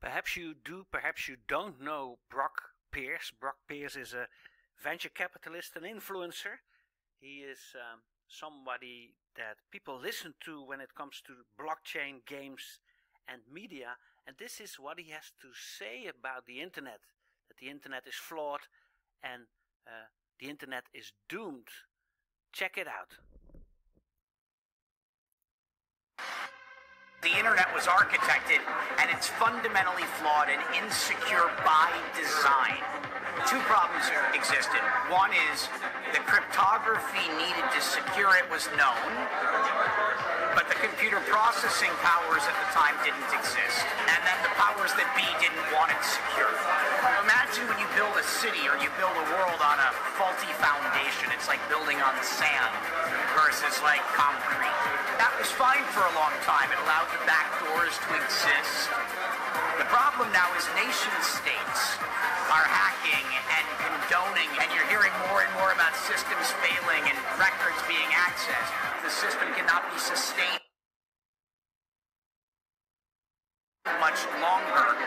Perhaps you do, perhaps you don't know Brock Pierce. Brock Pierce is a venture capitalist and influencer. He is somebody that people listen to when it comes to blockchain, games and media. And this is what he has to say about the internet. That the internet is flawed and the internet is doomed. Check it out. The internet was architected and it's fundamentally flawed and insecure by design. Two problems existed. One is the cryptography needed to secure it was known, but the computer processing powers at the time didn't exist. And then the powers that be didn't want it secure. Imagine when you build a city or you build a world on a faulty foundation. It's like building on sand versus like concrete. That was fine for a long time. It allowed the back doors to exist. The problem now is nation states are hacking and condoning, and you're hearing more and more about systems failing and records being accessed. The system cannot be sustained much longer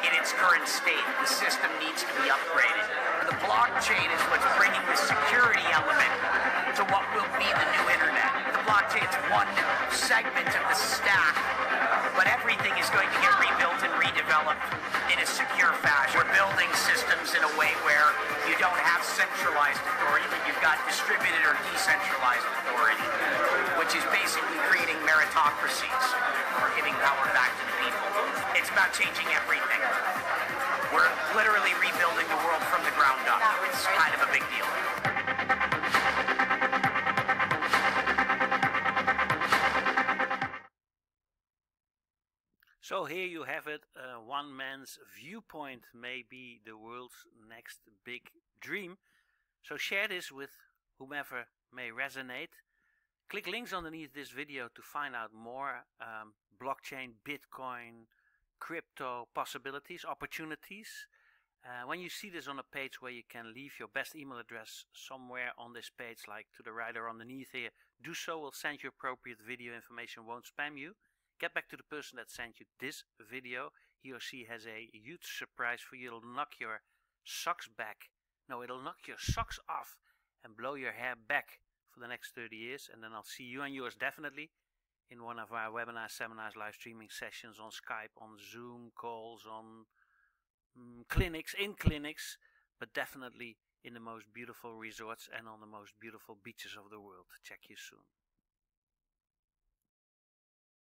in its current state. The system needs to be upgraded. The blockchain is what's bringing the security element to what will be the new internet. The blockchain's one segment of the stack, but everything is going to get rebuilt and redeveloped in a secure fashion. We're building systems in a way where you don't have centralized authority, but you've got distributed or decentralized authority, which is basically creating meritocracies or giving power back to the people. It's about changing everything. We're literally rebuilding the world from the ground up. It's kind of a big deal. So here you have it, one man's viewpoint may be the world's next big dream. So share this with whomever may resonate. Click links underneath this video to find out more blockchain, Bitcoin, crypto possibilities, opportunities. When you see this on a page where you can leave your best email address somewhere on this page, like to the right or underneath here, do so. We'll send you appropriate video information, won't spam you. Get back to the person that sent you this video. He or she has a huge surprise for you. It'll knock your socks back. No, it'll knock your socks off and blow your hair back for the next 30 years. And then I'll see you and yours definitely in one of our webinars, seminars, live streaming sessions on Skype, on Zoom calls, on clinics, but definitely in the most beautiful resorts and on the most beautiful beaches of the world. Check you soon.